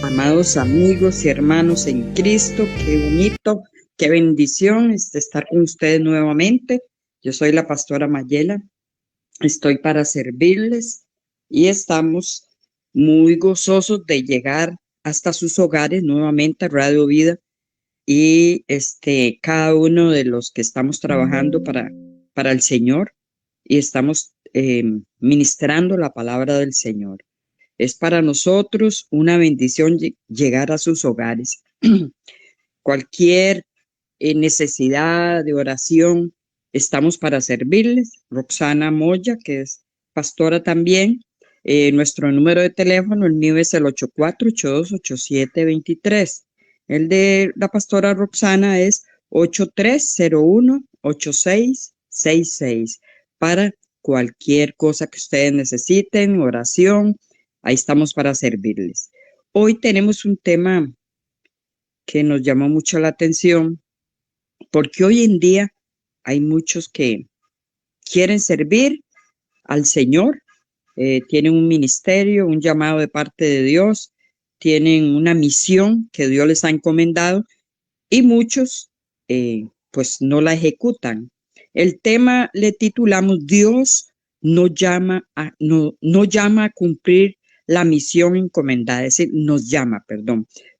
Amados amigos y hermanos en Cristo, qué bonito, qué bendición estar con ustedes nuevamente. Yo soy la pastora Mayela, estoy para servirles y estamos muy gozosos de llegar hasta sus hogares nuevamente a Radio Vida y cada uno de los que estamos trabajando para el Señor y estamos ministrando la palabra del Señor. Es para nosotros una bendición llegar a sus hogares. Cualquier necesidad de oración, estamos para servirles. Roxana Moya, que es pastora también. Nuestro número de teléfono, el mío es el 84828723. El de la pastora Roxana es 83018666. Para cualquier cosa que ustedes necesiten, oración, ahí estamos para servirles. Hoy tenemos un tema que nos llamó mucho la atención, porque hoy en día hay muchos que quieren servir al Señor, tienen un ministerio, un llamado de parte de Dios, tienen una misión que Dios les ha encomendado y muchos pues no la ejecutan. El tema le titulamos Dios no llama a cumplir la misión encomendada, es decir,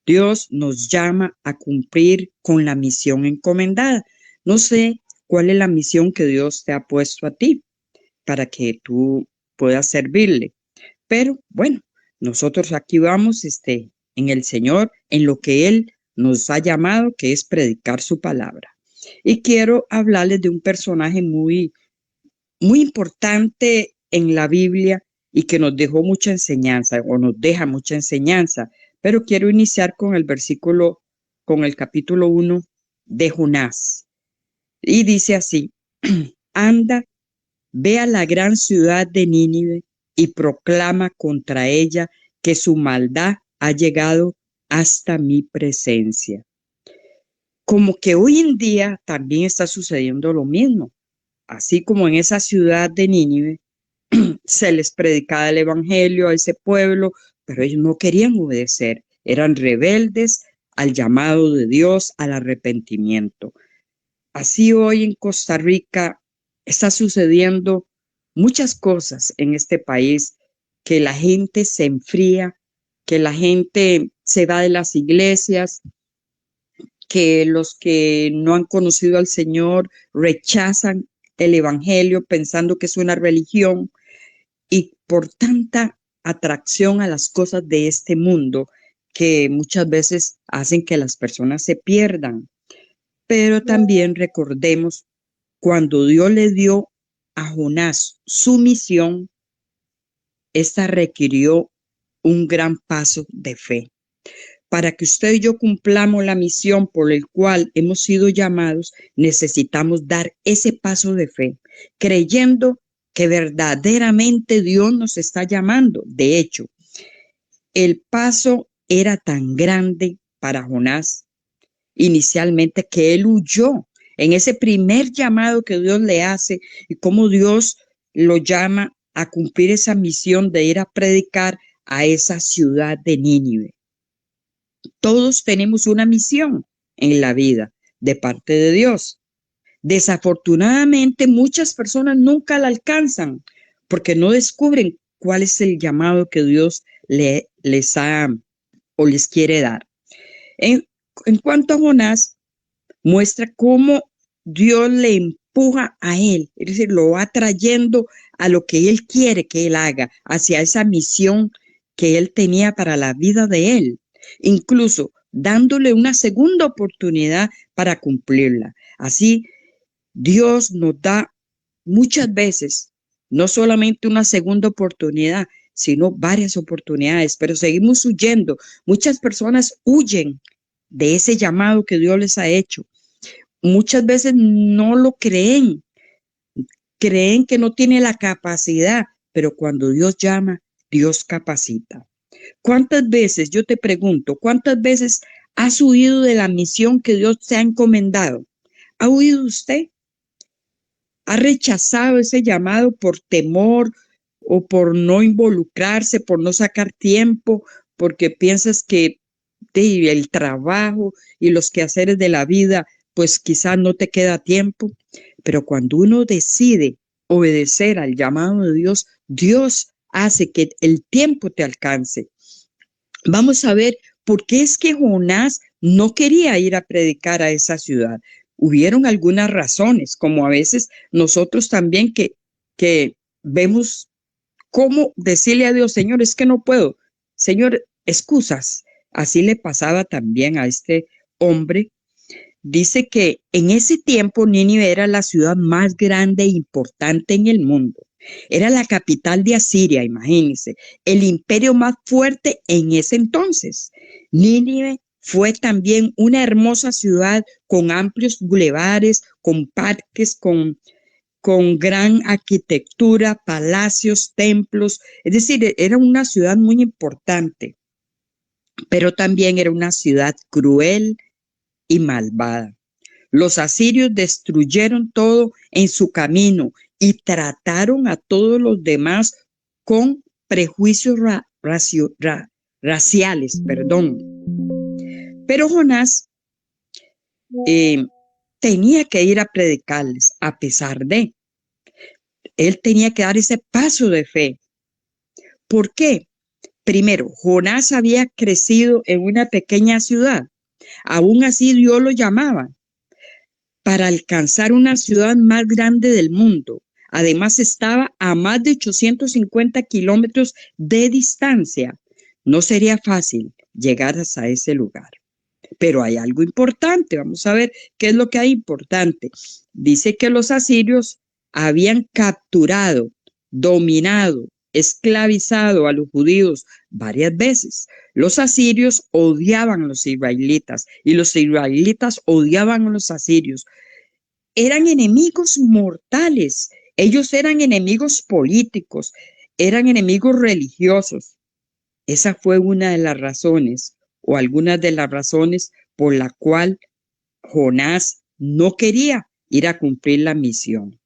Dios nos llama a cumplir con la misión encomendada. No sé cuál es la misión que Dios te ha puesto a ti para que tú puedas servirle. Pero bueno, nosotros aquí vamos en el Señor, en lo que Él nos ha llamado, que es predicar su palabra. Y quiero hablarles de un personaje muy, muy importante en la Biblia y que nos dejó mucha enseñanza o nos deja mucha enseñanza. Pero quiero iniciar con el capítulo 1 de Jonás. Y dice así, anda, ve a la gran ciudad de Nínive y proclama contra ella que su maldad ha llegado hasta mi presencia. Como que hoy en día también está sucediendo lo mismo. Así como en esa ciudad de Nínive se les predicaba el evangelio a ese pueblo, pero ellos no querían obedecer, eran rebeldes al llamado de Dios, al arrepentimiento. Así hoy en Costa Rica está sucediendo muchas cosas en este país, que la gente se enfría, que la gente se va de las iglesias, que los que no han conocido al Señor rechazan el evangelio pensando que es una religión, y por tanta atracción a las cosas de este mundo que muchas veces hacen que las personas se pierdan. Pero también recordemos cuando Dios le dio a Jonás su misión, esta requirió un gran paso de fe. Para que usted y yo cumplamos la misión por la cual hemos sido llamados, necesitamos dar ese paso de fe, creyendo que verdaderamente Dios nos está llamando. De hecho, el paso era tan grande para Jonás inicialmente que él huyó en ese primer llamado que Dios le hace y cómo Dios lo llama a cumplir esa misión de ir a predicar a esa ciudad de Nínive. Todos tenemos una misión en la vida de parte de Dios. Desafortunadamente, muchas personas nunca la alcanzan porque no descubren cuál es el llamado que Dios les ha o les quiere dar. En cuanto a Jonás, muestra cómo Dios le empuja a él, es decir, lo va trayendo a lo que él quiere que él haga, hacia esa misión que él tenía para la vida de él, incluso dándole una segunda oportunidad para cumplirla. Así, Dios nos da muchas veces, no solamente una segunda oportunidad, sino varias oportunidades, pero seguimos huyendo. Muchas personas huyen de ese llamado que Dios les ha hecho. Muchas veces no lo creen, creen que no tiene la capacidad, pero cuando Dios llama, Dios capacita. ¿Cuántas veces, yo te pregunto, cuántas veces has huido de la misión que Dios te ha encomendado? ¿Ha huido usted? ¿Ha rechazado ese llamado por temor o por no involucrarse, por no sacar tiempo, porque piensas que el trabajo y los quehaceres de la vida, pues quizás no te queda tiempo, pero cuando uno decide obedecer al llamado de Dios, Dios hace que el tiempo te alcance. Vamos a ver por qué es que Jonás no quería ir a predicar a esa ciudad. Hubieron algunas razones, como a veces nosotros también que vemos cómo decirle a Dios, Señor, es que no puedo. Señor, excusas. Así le pasaba también a este hombre. Dice que en ese tiempo Nínive era la ciudad más grande e importante en el mundo. Era la capital de Asiria, imagínense, el imperio más fuerte en ese entonces. Nínive fue también una hermosa ciudad con amplios bulevares, con parques, con gran arquitectura, palacios, templos. Es decir, era una ciudad muy importante, pero también era una ciudad cruel y malvada. Los asirios destruyeron todo en su camino y trataron a todos los demás con prejuicios raciales, perdón. Pero Jonás tenía que ir a predicarles, a pesar de, él tenía que dar ese paso de fe. ¿Por qué? Primero, Jonás había crecido en una pequeña ciudad. Aún así Dios lo llamaba para alcanzar una ciudad más grande del mundo. Además estaba a más de 850 kilómetros de distancia. No sería fácil llegar hasta ese lugar. Pero hay algo importante. Vamos a ver qué es lo que hay importante. Dice que los asirios habían capturado, dominado, esclavizado a los judíos varias veces. Los asirios odiaban a los israelitas y los israelitas odiaban a los asirios. Eran enemigos mortales. Ellos eran enemigos políticos, eran enemigos religiosos. Esa fue una de las razones o algunas de las razones por la cual Jonás no quería ir a cumplir la misión.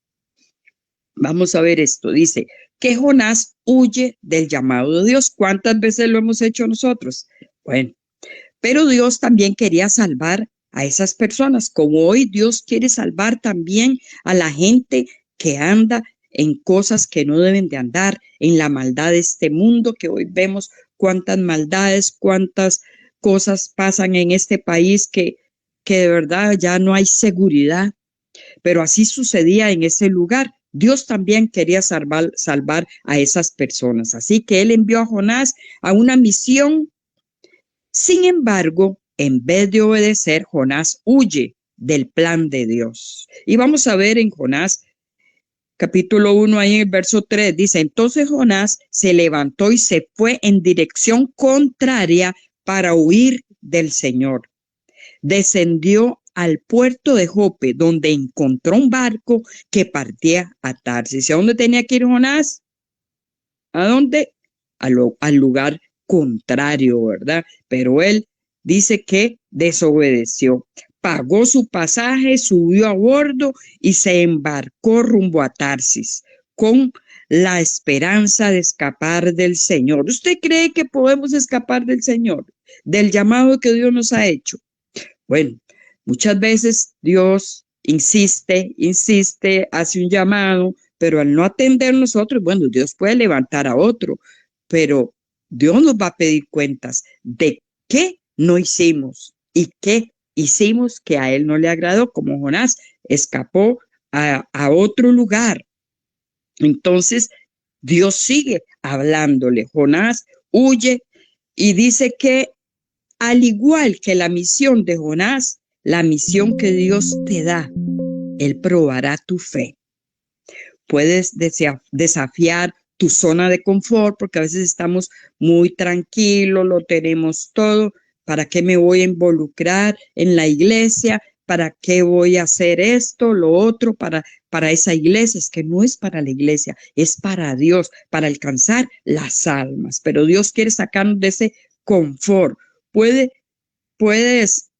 Vamos a ver esto. Dice que Jonás huye del llamado de Dios. ¿Cuántas veces lo hemos hecho nosotros? Bueno, pero Dios también quería salvar a esas personas, como hoy Dios quiere salvar también a la gente que anda en cosas que no deben de andar, en la maldad de este mundo, que hoy vemos cuántas maldades, cuántas cosas pasan en este país que de verdad ya no hay seguridad. Pero así sucedía en ese lugar. Dios también quería salvar a esas personas. Así que él envió a Jonás a una misión. Sin embargo, en vez de obedecer, Jonás huye del plan de Dios. Y vamos a ver en Jonás capítulo 1, ahí en el verso 3, dice, entonces Jonás se levantó y se fue en dirección contraria para huir del Señor. Descendió al puerto de Jope, donde encontró un barco que partía a Tarsis. ¿A dónde tenía que ir Jonás? ¿A dónde? Al lugar contrario, ¿verdad? Pero él dice que desobedeció. Pagó su pasaje, subió a bordo y se embarcó rumbo a Tarsis con la esperanza de escapar del Señor. ¿Usted cree que podemos escapar del Señor? Del llamado que Dios nos ha hecho. Bueno, muchas veces Dios insiste, hace un llamado, pero al no atender nosotros, bueno, Dios puede levantar a otro, pero Dios nos va a pedir cuentas de qué no hicimos y qué hicimos que a él no le agradó, como Jonás escapó a otro lugar. Entonces, Dios sigue hablándole. Jonás huye y dice que al igual que la misión de Jonás, la misión que Dios te da, Él probará tu fe. Puedes desafiar tu zona de confort porque a veces estamos muy tranquilos, lo tenemos todo. ¿Para qué me voy a involucrar en la iglesia? ¿Para qué voy a hacer esto, lo otro para esa iglesia? Es que no es para la iglesia, es para Dios, para alcanzar las almas. Pero Dios quiere sacarnos de ese confort. Puedes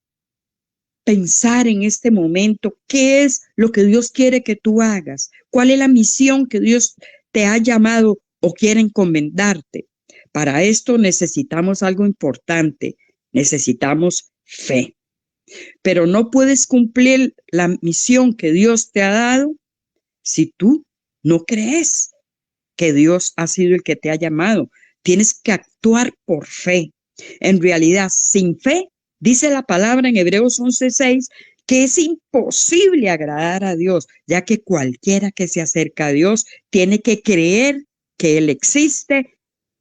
pensar en este momento qué es lo que Dios quiere que tú hagas, cuál es la misión que Dios te ha llamado o quiere encomendarte. Para esto necesitamos algo importante, necesitamos fe. Pero no puedes cumplir la misión que Dios te ha dado si tú no crees que Dios ha sido el que te ha llamado. Tienes que actuar por fe. En realidad, sin fe, dice la palabra en Hebreos 11:6, que es imposible agradar a Dios, ya que cualquiera que se acerca a Dios tiene que creer que Él existe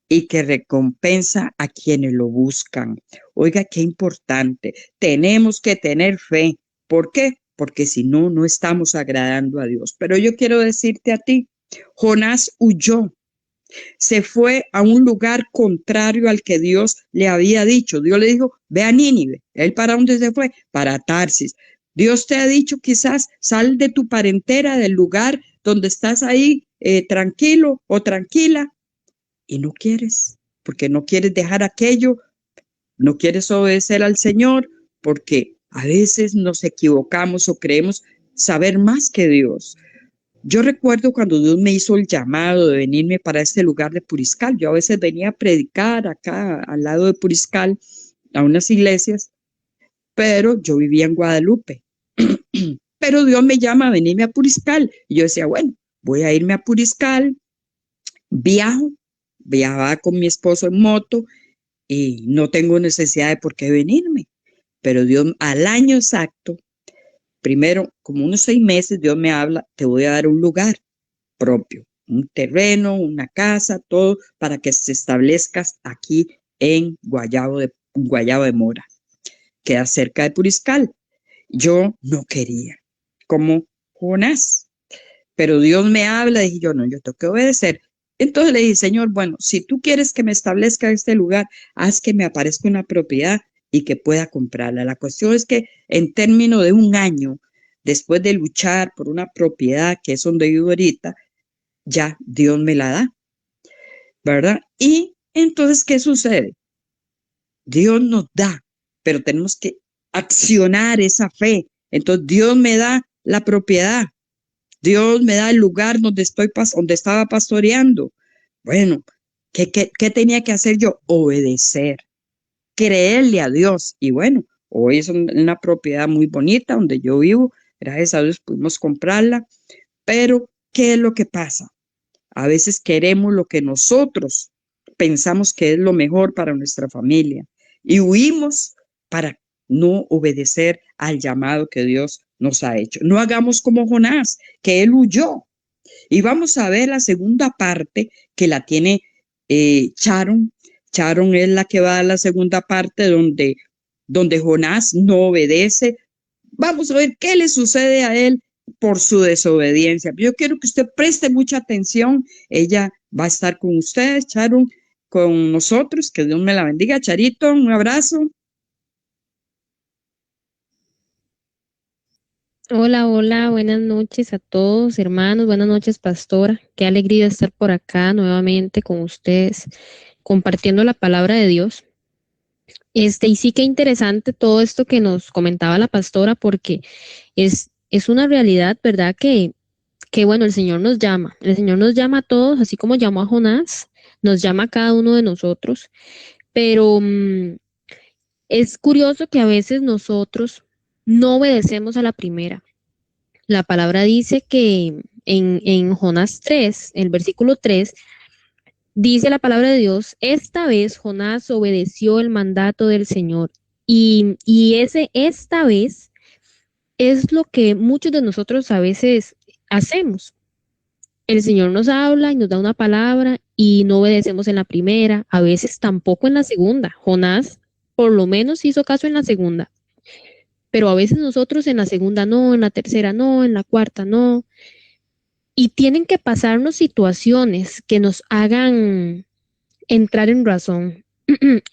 y que recompensa a quienes lo buscan. Oiga, qué importante. Tenemos que tener fe. ¿Por qué? Porque si no, no estamos agradando a Dios. Pero yo quiero decirte a ti, Jonás huyó, se fue a un lugar contrario al que Dios le había dicho. Dios le dijo, ve a Nínive. ¿Él para dónde se fue? Para Tarsis. Dios te ha dicho quizás, sal de tu parentela, del lugar donde estás ahí tranquilo o tranquila, y no quieres, porque no quieres dejar aquello, no quieres obedecer al Señor, porque a veces nos equivocamos o creemos saber más que Dios. Yo recuerdo cuando Dios me hizo el llamado de venirme para este lugar de Puriscal. Yo a veces venía a predicar acá al lado de Puriscal a unas iglesias, pero yo vivía en Guadalupe. Pero Dios me llama a venirme a Puriscal. Y yo decía, bueno, voy a irme a Puriscal, viajaba con mi esposo en moto y no tengo necesidad de por qué venirme. Pero Dios al año exacto, primero, como unos 6 meses, Dios me habla, te voy a dar un lugar propio, un terreno, una casa, todo para que se establezcas aquí en Guayabo de Mora, queda cerca de Puriscal. Yo no quería, como Jonás, pero Dios me habla, dije yo, no, yo tengo que obedecer. Entonces le dije, Señor, bueno, si tú quieres que me establezca este lugar, haz que me aparezca una propiedad y que pueda comprarla. La cuestión es que en términos de un año, después de luchar por una propiedad que es donde vivo ahorita, ya Dios me la da, ¿verdad? Y entonces, ¿qué sucede? Dios nos da, pero tenemos que accionar esa fe. Entonces, Dios me da la propiedad, Dios me da el lugar donde estaba pastoreando. Bueno, ¿qué tenía que hacer yo? Obedecer, creerle a Dios. Y bueno, hoy es una propiedad muy bonita donde yo vivo. Gracias a Dios pudimos comprarla. Pero, ¿qué es lo que pasa? A veces queremos lo que nosotros pensamos que es lo mejor para nuestra familia y huimos para no obedecer al llamado que Dios nos ha hecho. No hagamos como Jonás, que él huyó. Y vamos a ver la segunda parte que la tiene Sharon. Sharon es la que va a dar la segunda parte donde Jonás no obedece. Vamos a ver qué le sucede a él por su desobediencia. Yo quiero que usted preste mucha atención. Ella va a estar con ustedes, Sharon, con nosotros. Que Dios me la bendiga. Charito, un abrazo. Hola, hola, buenas noches a todos, hermanos, buenas noches, pastora. Qué alegría estar por acá nuevamente con ustedes, compartiendo la palabra de Dios. Y sí que interesante todo esto que nos comentaba la pastora, porque es una realidad, ¿verdad? Que bueno, el Señor nos llama a todos, así como llamó a Jonás, nos llama a cada uno de nosotros, pero es curioso que a veces nosotros no obedecemos a la primera. La palabra dice que en Jonás 3, el versículo 3, dice la palabra de Dios, esta vez Jonás obedeció el mandato del Señor. Esta vez es lo que muchos de nosotros a veces hacemos. El Señor nos habla y nos da una palabra y no obedecemos en la primera, a veces tampoco en la segunda. Jonás por lo menos hizo caso en la segunda, pero a veces nosotros en la segunda no, en la tercera no, en la cuarta no. Y tienen que pasarnos situaciones que nos hagan entrar en razón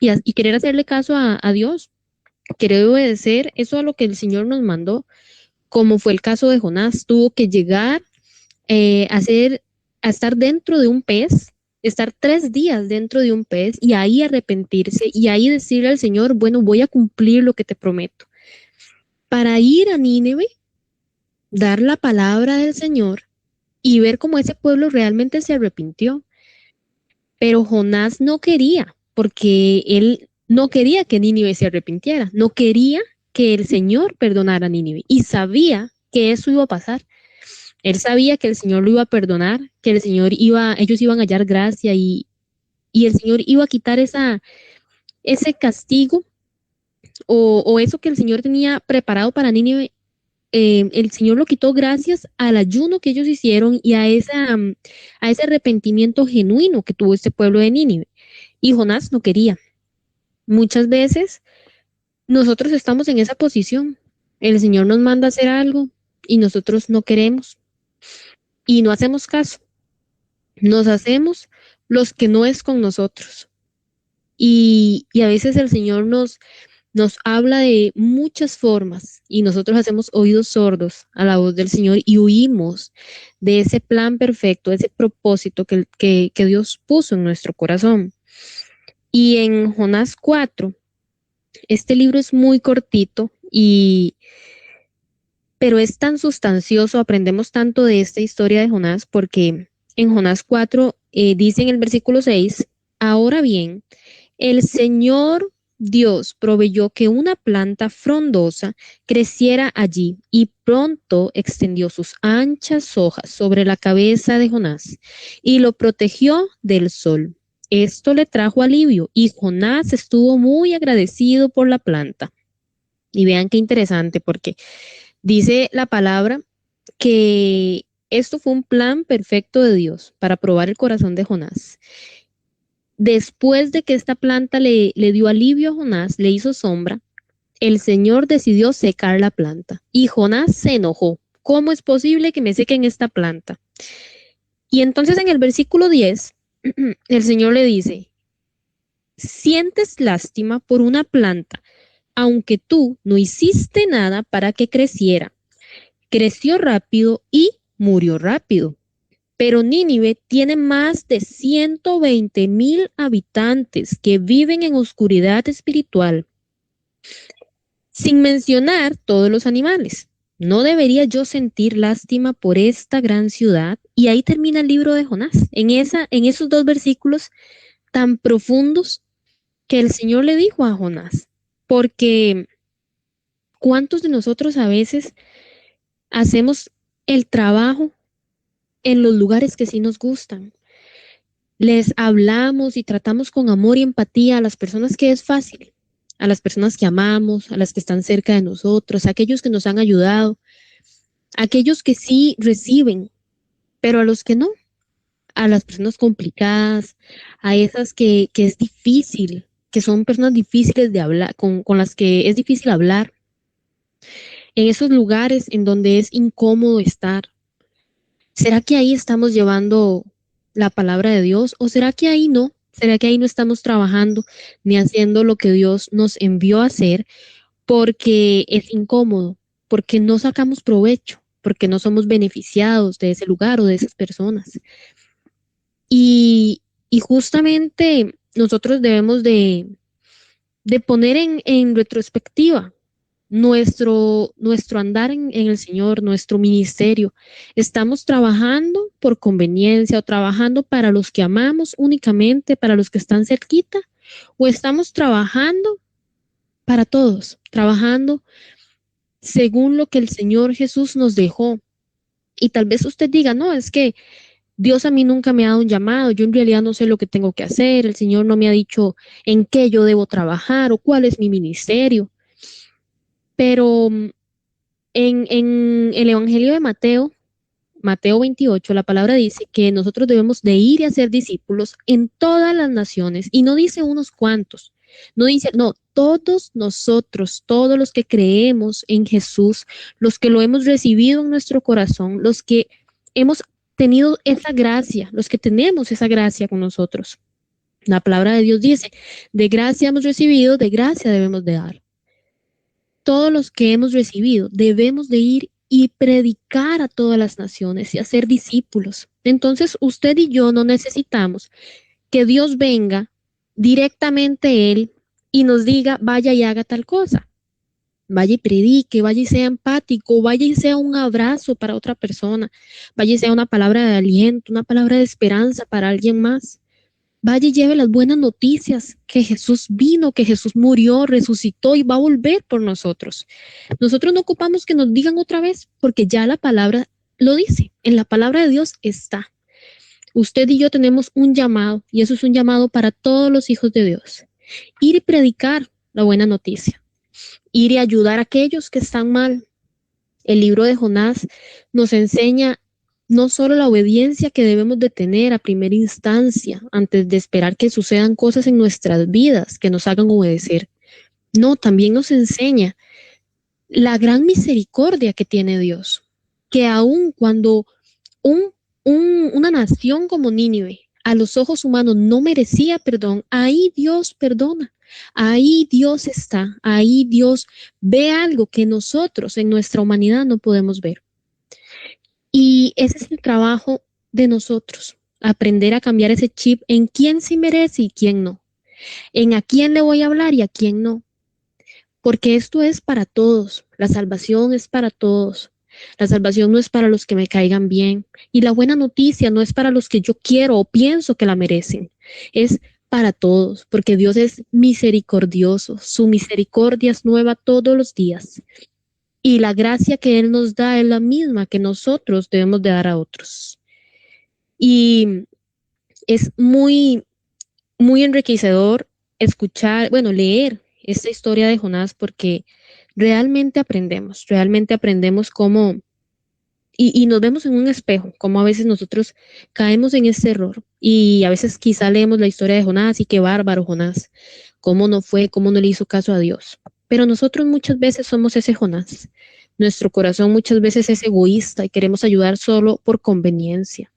y querer hacerle caso a Dios, querer obedecer eso a lo que el Señor nos mandó, como fue el caso de Jonás. Tuvo que llegar a estar dentro de un pez, estar 3 días dentro de un pez y ahí arrepentirse y ahí decirle al Señor, bueno, voy a cumplir lo que te prometo. Para ir a Nínive, dar la palabra del Señor y ver cómo ese pueblo realmente se arrepintió. Pero Jonás no quería, porque él no quería que Nínive se arrepintiera, no quería que el Señor perdonara a Nínive y sabía que eso iba a pasar. Él sabía que el Señor lo iba a perdonar, que ellos iban a hallar gracia y el Señor iba a quitar ese castigo o eso que el Señor tenía preparado para Nínive. El Señor lo quitó gracias al ayuno que ellos hicieron y a ese arrepentimiento genuino que tuvo este pueblo de Nínive. Y Jonás no quería. Muchas veces nosotros estamos en esa posición. El Señor nos manda a hacer algo y nosotros no queremos y no hacemos caso. Nos hacemos los que no es con nosotros. Y a veces el Señor nos habla de muchas formas y nosotros hacemos oídos sordos a la voz del Señor y huimos de ese plan perfecto, ese propósito que Dios puso en nuestro corazón. Y en Jonás 4, este libro es muy cortito pero es tan sustancioso, aprendemos tanto de esta historia de Jonás, porque en Jonás 4 dice en el versículo 6, ahora bien, el Señor Dios proveyó que una planta frondosa creciera allí y pronto extendió sus anchas hojas sobre la cabeza de Jonás y lo protegió del sol. Esto le trajo alivio y Jonás estuvo muy agradecido por la planta. Y vean qué interesante, porque dice la palabra que esto fue un plan perfecto de Dios para probar el corazón de Jonás. Después de que esta planta le dio alivio a Jonás, le hizo sombra, el Señor decidió secar la planta y Jonás se enojó. ¿Cómo es posible que me sequen esta planta? Y entonces en el versículo 10, el Señor le dice, sientes lástima por una planta, aunque tú no hiciste nada para que creciera. Creció rápido y murió rápido. Pero Nínive tiene más de 120,000 habitantes que viven en oscuridad espiritual, sin mencionar todos los animales. ¿No debería yo sentir lástima por esta gran ciudad? Y ahí termina el libro de Jonás, en esos dos versículos tan profundos que el Señor le dijo a Jonás. Porque ¿cuántos de nosotros a veces hacemos el trabajo en los lugares que sí nos gustan? Les hablamos y tratamos con amor y empatía a las personas que es fácil, a las personas que amamos, a las que están cerca de nosotros, a aquellos que nos han ayudado, a aquellos que sí reciben, pero a los que no, a las personas complicadas, a esas que es difícil, que son personas difíciles de hablar, con las que es difícil hablar, en esos lugares en donde es incómodo estar. ¿Será que ahí estamos llevando la palabra de Dios o será que ahí no? ¿Será que ahí no estamos trabajando ni haciendo lo que Dios nos envió a hacer porque es incómodo, porque no sacamos provecho, porque no somos beneficiados de ese lugar o de esas personas? Y justamente nosotros debemos de poner en retrospectiva nuestro andar en el Señor, nuestro ministerio. ¿Estamos trabajando por conveniencia o trabajando para los que amamos únicamente, para los que están cerquita? ¿O estamos trabajando para todos, trabajando según lo que el Señor Jesús nos dejó? Y tal vez usted diga, no, es que Dios a mí nunca me ha dado un llamado, yo en realidad no sé lo que tengo que hacer, el Señor no me ha dicho en qué yo debo trabajar o cuál es mi ministerio. Pero en el Evangelio de Mateo 28, la palabra dice que nosotros debemos de ir y hacer discípulos en todas las naciones y no dice unos cuantos, no dice, no, todos nosotros, todos los que creemos en Jesús, los que lo hemos recibido en nuestro corazón, los que hemos tenido esa gracia, los que tenemos esa gracia con nosotros. La palabra de Dios dice, de gracia hemos recibido, de gracia debemos de dar. Todos los que hemos recibido debemos de ir y predicar a todas las naciones y hacer discípulos. Entonces usted y yo no necesitamos que Dios venga directamente Él y nos diga, vaya y haga tal cosa. Vaya y predique, vaya y sea empático, vaya y sea un abrazo para otra persona, vaya y sea una palabra de aliento, una palabra de esperanza para alguien más. Vaya y lleve las buenas noticias, que Jesús vino, que Jesús murió, resucitó y va a volver por nosotros. Nosotros no ocupamos que nos digan otra vez, porque ya la palabra lo dice. En la palabra de Dios está. Usted y yo tenemos un llamado, y eso es un llamado para todos los hijos de Dios. Ir y predicar la buena noticia. Ir y ayudar a aquellos que están mal. El libro de Jonás nos enseña no solo la obediencia que debemos de tener a primera instancia antes de esperar que sucedan cosas en nuestras vidas que nos hagan obedecer. No, también nos enseña la gran misericordia que tiene Dios, que aun cuando una nación como Nínive a los ojos humanos no merecía perdón, ahí Dios perdona. Ahí Dios está, ahí Dios ve algo que nosotros en nuestra humanidad no podemos ver. Y ese es el trabajo de nosotros, aprender a cambiar ese chip en quién sí merece y quién no, en a quién le voy a hablar y a quién no, porque esto es para todos, la salvación es para todos. La salvación no es para los que me caigan bien y la buena noticia no es para los que yo quiero o pienso que la merecen, es para todos, porque Dios es misericordioso, su misericordia es nueva todos los días y la gracia que Él nos da es la misma que nosotros debemos de dar a otros. Y es muy, muy enriquecedor escuchar, bueno, leer esta historia de Jonás porque realmente aprendemos cómo, y nos vemos en un espejo, cómo a veces nosotros caemos en ese error y a veces quizá leemos la historia de Jonás y qué bárbaro Jonás, cómo no le hizo caso a Dios. Pero nosotros muchas veces somos ese Jonás. Nuestro corazón muchas veces es egoísta y queremos ayudar solo por conveniencia.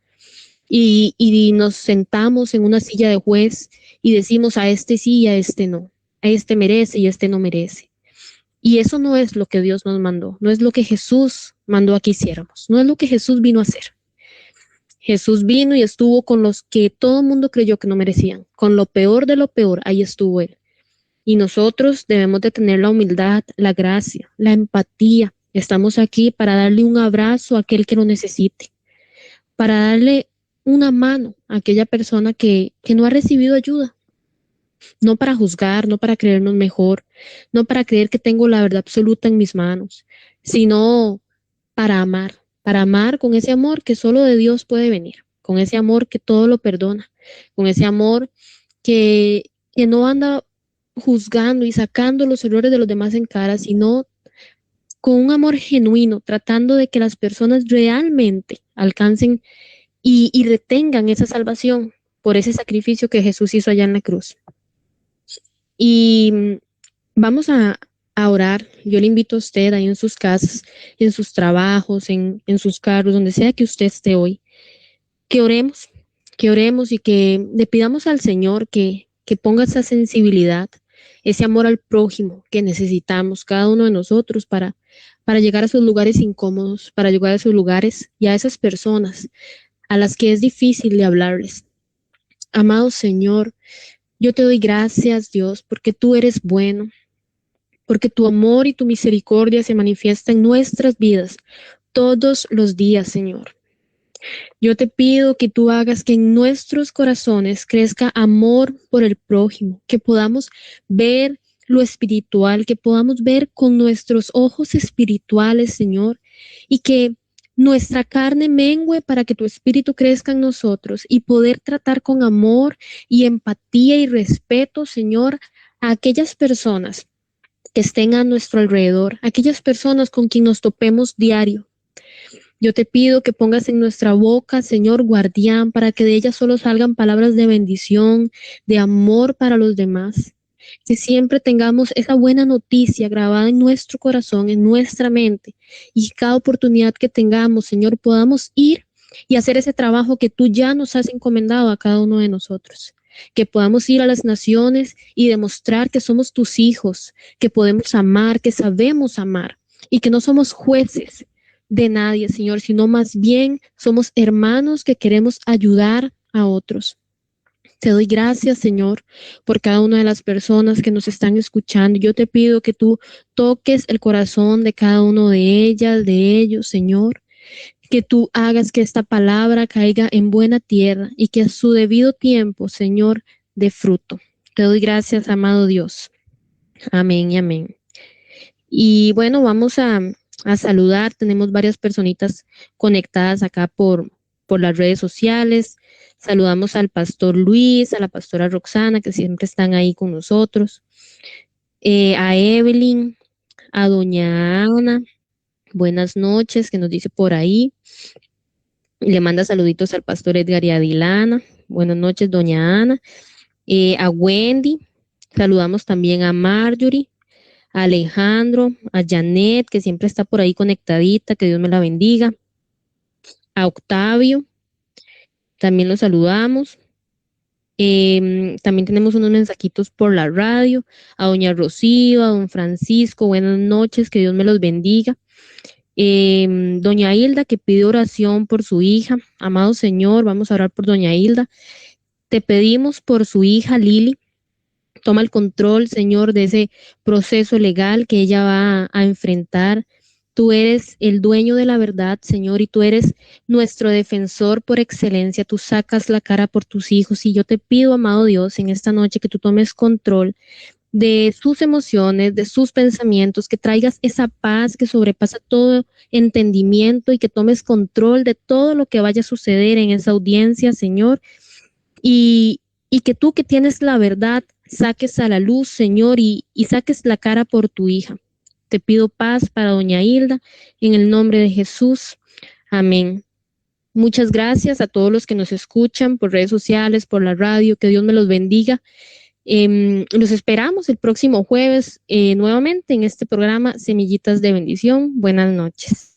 Y nos sentamos en una silla de juez y decimos a este sí y a este no, a este merece y a este no merece. Y eso no es lo que Dios nos mandó, no es lo que Jesús mandó a que hiciéramos, no es lo que Jesús vino a hacer. Jesús vino y estuvo con los que todo el mundo creyó que no merecían, con lo peor de lo peor, ahí estuvo Él. Y nosotros debemos de tener la humildad, la gracia, la empatía. Estamos aquí para darle un abrazo a aquel que lo necesite, para darle una mano a aquella persona que no ha recibido ayuda, no para juzgar, no para creernos mejor, no para creer que tengo la verdad absoluta en mis manos, sino para amar con ese amor que solo de Dios puede venir, con ese amor que todo lo perdona, con ese amor que no anda juzgando y sacando los errores de los demás en cara, sino con un amor genuino, tratando de que las personas realmente alcancen y retengan esa salvación por ese sacrificio que Jesús hizo allá en la cruz. Y vamos a orar. Yo le invito a usted ahí en sus casas, en sus trabajos, en sus carros, donde sea que usted esté hoy, que oremos y que le pidamos al Señor que ponga esa sensibilidad, ese amor al prójimo que necesitamos cada uno de nosotros para llegar a esos lugares incómodos, para llegar a esos lugares y a esas personas a las que es difícil de hablarles. Amado Señor, yo te doy gracias, Dios, porque tú eres bueno, porque tu amor y tu misericordia se manifiestan en nuestras vidas todos los días, Señor. Yo te pido que tú hagas que en nuestros corazones crezca amor por el prójimo, que podamos ver lo espiritual, que podamos ver con nuestros ojos espirituales, Señor, y que nuestra carne mengüe para que tu espíritu crezca en nosotros y poder tratar con amor y empatía y respeto, Señor, a aquellas personas que estén a nuestro alrededor, aquellas personas con quien nos topemos diario. Yo te pido que pongas en nuestra boca, Señor guardián, para que de ella solo salgan palabras de bendición, de amor para los demás. Que siempre tengamos esa buena noticia grabada en nuestro corazón, en nuestra mente, y cada oportunidad que tengamos, Señor, podamos ir y hacer ese trabajo que tú ya nos has encomendado a cada uno de nosotros. Que podamos ir a las naciones y demostrar que somos tus hijos, que podemos amar, que sabemos amar y que no somos jueces de nadie, Señor, sino más bien somos hermanos que queremos ayudar a otros. Te doy gracias, Señor, por cada una de las personas que nos están escuchando. Yo te pido que tú toques el corazón de cada uno de ellas, de ellos, Señor. que tú hagas que esta palabra caiga en buena tierra y que a su debido tiempo, Señor, dé fruto. Te doy gracias, amado Dios. Amén y amén. Y bueno, vamos a saludar. Tenemos varias personitas conectadas acá por las redes sociales. Saludamos al pastor Luis, a la pastora Roxana, que siempre están ahí con nosotros, a Evelyn, a doña Ana. Buenas noches, que nos dice por ahí. Le manda saluditos al pastor Edgar y a Dilana. Buenas noches, doña Ana. A Wendy. Saludamos también a Marjorie, a Alejandro, a Janet, que siempre está por ahí conectadita, que Dios me la bendiga. A Octavio, también lo saludamos. También tenemos unos mensajitos por la radio. A doña Rocío, a don Francisco, buenas noches, que Dios me los bendiga. Doña Hilda, que pide oración por su hija. Amado Señor, vamos a orar por doña Hilda. Te pedimos por su hija Lili. Toma el control, Señor, de ese proceso legal que ella va a enfrentar. Tú eres el dueño de la verdad, Señor, y tú eres nuestro defensor por excelencia. Tú sacas la cara por tus hijos y yo te pido, amado Dios, en esta noche que tú tomes control de sus emociones, de sus pensamientos, que traigas esa paz que sobrepasa todo entendimiento y que tomes control de todo lo que vaya a suceder en esa audiencia, Señor, y que tú que tienes la verdad saques a la luz, Señor, y saques la cara por tu hija. Te pido paz para doña Hilda, en el nombre de Jesús. Amén. Muchas gracias a todos los que nos escuchan por redes sociales, por la radio. Que Dios me los bendiga. Los esperamos el próximo jueves nuevamente en este programa Semillitas de Bendición. Buenas noches.